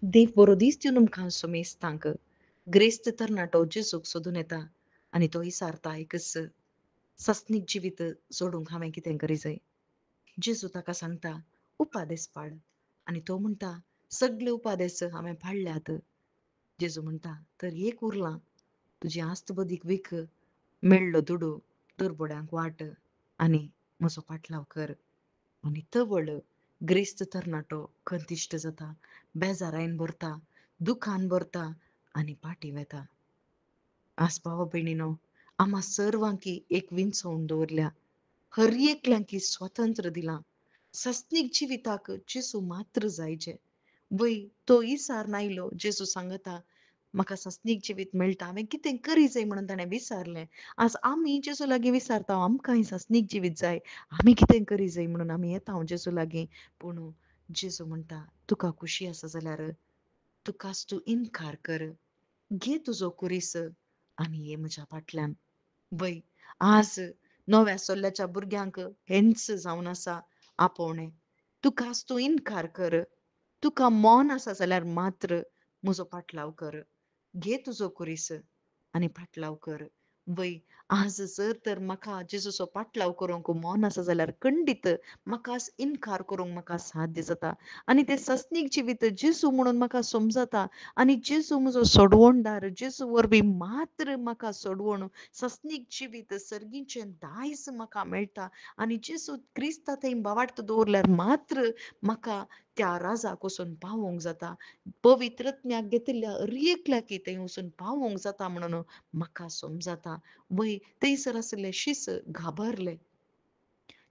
देव बरो दीस दिवन आमकां सोमेस्तांक ग्रेस्त तरणाटो जेजूक सोदून येता आनी तो इसारता एकच सस्नीक जिवीत सोडूंक हांवें कितें करी जाय. जेजू ताका सांगता उपादेस पाड आनी तो म्हणटा सगळे उपादेस हांवें पाडल्यात. जेजू म्हणटा तर एक उरलां, तुजी आस्त बदीक वीख, मेळ्ळो दुडू, दुर्बड्यांक वाट आनी म्हजो पाटलाव कर. आनी तवळ ग्रेस्त तरणाटो खंतिश्ट जाता, बेजारायन भरता, दुखान भरता आनी पाटी वेता. आज भावा भयणीनो, आम्हा सर्वांकी एक विंचवून दवरल्या. हर एकल्यांकी स्वातंत्र्य दिलां. सस्नीक जिविताक जेजू मात्र जायचे. वय तो इसार नायलो जेजू सांगता म्हाका सस्नीक जिवीत मेळटा हांवें कितें करी जाय म्हणून ताणें विचारलें. आज आमी जेजू लागीं विचारता आमकांय सस्नीक जिवीत जाय, आमी कितें करी जाय म्हणून आमी येता जेजू लागीं. पूण जेजू म्हणटा तुका खुशी आसा जाल्यार तुकाच तूं इन्कार कर. घे तुजो कुरीस आनी ये म्हज्या फाटल्यान. वय आज नव्या सोल्ल्याच्या भुरग्यांक हेंच जावन आसा आपोवणें. तुकाच तूं इन्कार कर. तुका मोन आसा जाल्यार मात्र म्हजो पाटलाव कर. घे तुजो कुरीस आनी पाटलाव कर. वय आज जर तर म्हाका जेजूचो पाटलाव करूंक मोन आसा जाल्यार खंडीत म्हाकाच इन्कार करूंक म्हाका साध्य जाता. आनी तें सस्नीक जिवीत जेजू म्हणून म्हाका समजता आनी जेजू म्हजो सोडवणदार. जेजू वरवीं मात्र म्हाका सोडवण सस्नीक जिवीत सर्गीचें दायज म्हाका मेळटा आनी जेजू क्रिस्ता थंय बावार्थ दवरल्यार मात्र म्हाका त्या राजाक वचून पावोंक जाता. पवित्रत्म्याक घेतिल्ल्या एकल्याकी थंय वचून पावोंक जाता म्हणून म्हाका समजता. वय थंयसर आसले शिस घाबरले.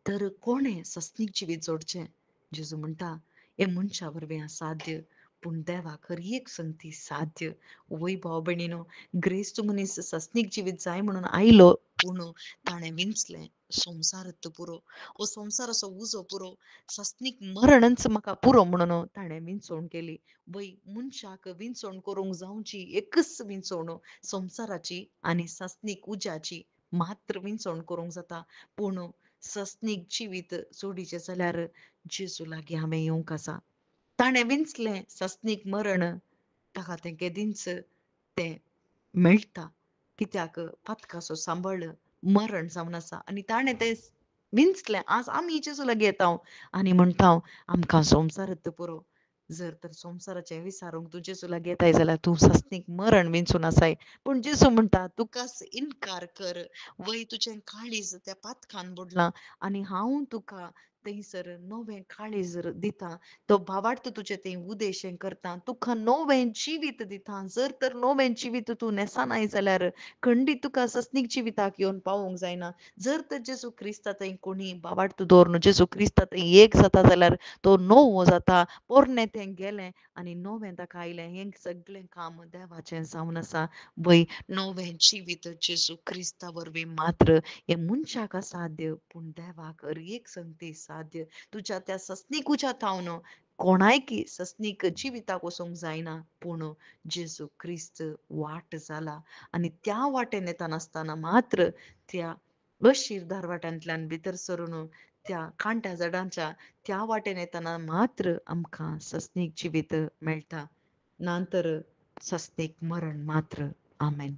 तर कोणें सस्नीक जिवीत जोडचें? जेजू म्हणटा हे मनशा वरवीं असाध्य पूण देवाक हर एक संगती साध्य. वय भाव भयणीनो, ग्रेस्त मनीस सस्नीक जिवीत जाय म्हणून आयलो पूण ताणें विंचलें संवसारत्व पुरो. हो संवसाराचो उजो पुरो. सस्नीक मरणच म्हाका पुरो म्हणून ताणें विंचवण केली. वय मनशाक विंचवण करूंक जावची एकच विंचवण संवसाराची आनी सस्नीक उज्याची मात्र विंचवण करूंक जाता. पूण सस्नीक जिवीत सोडिचें जाल्यार जेजू लागीं हांवें येवंक आसा. ताणें विंचलें सस्नीक मरण, ताका तें केदींच तें मेळटा. कित्याक पातकाचो सांबळ मरण जावन आसा आनी ताणें तें विंचलें. आज आमी जेजू लागीं येता आनी म्हणटा आमकां संवसारत्व पुरो. जर तर संवसाराचें विसारूंक तूं जेजू लागीं येताय जाल्यार तूं सस्नीक मरण विंचून आसाय. पूण जेजू म्हणटा तुकाच इन्कार कर. वय तुजें काळीज त्या पातकान बुडलां आनी हांव तुका थंयसर नवें काळीज दितां. तो भावार्थ तुजें थंय उदेशें करता. तुका नवें जिवीत दिता. जर तर नवें जिवीत तूं नेसानाय जाल्यार खंडीत तुका सस्नीक जिविताक येवन पावोंक जायना. जर तर जेजू क्रिस्ता थंय कोणी भावार्थ दवरून जेजू क्रिस्ता थंय एक जाता जाल्यार तो नवो जाता. पोरनें तें गेलें आनी नवें ताका आयलें. हें सगळें काम देवाचें जावन आसा. वय नवें जिवीत जेजू क्रिस्ता वरवीं मात्र हे मनशाक असाध्य पूण देवाक हर एक संगती साध्य. तुज्या त्या सस्नीक उज्यांत हांव न्हू कोणायकी सस्नीक जिविताक वचूंक जायना पूण जेजू क्रिस्त वाट जाला आनी त्या वाटेन येता नासतना मात्र त्या अशीरदार वाट्यांतल्यान भितर सरून त्या खांट्या झाडांच्या त्या वाटेन येताना मात्र आमकां सस्नीक जिवीत मेळटा. नांतर सस्नीक मरण मात्र. आमेन.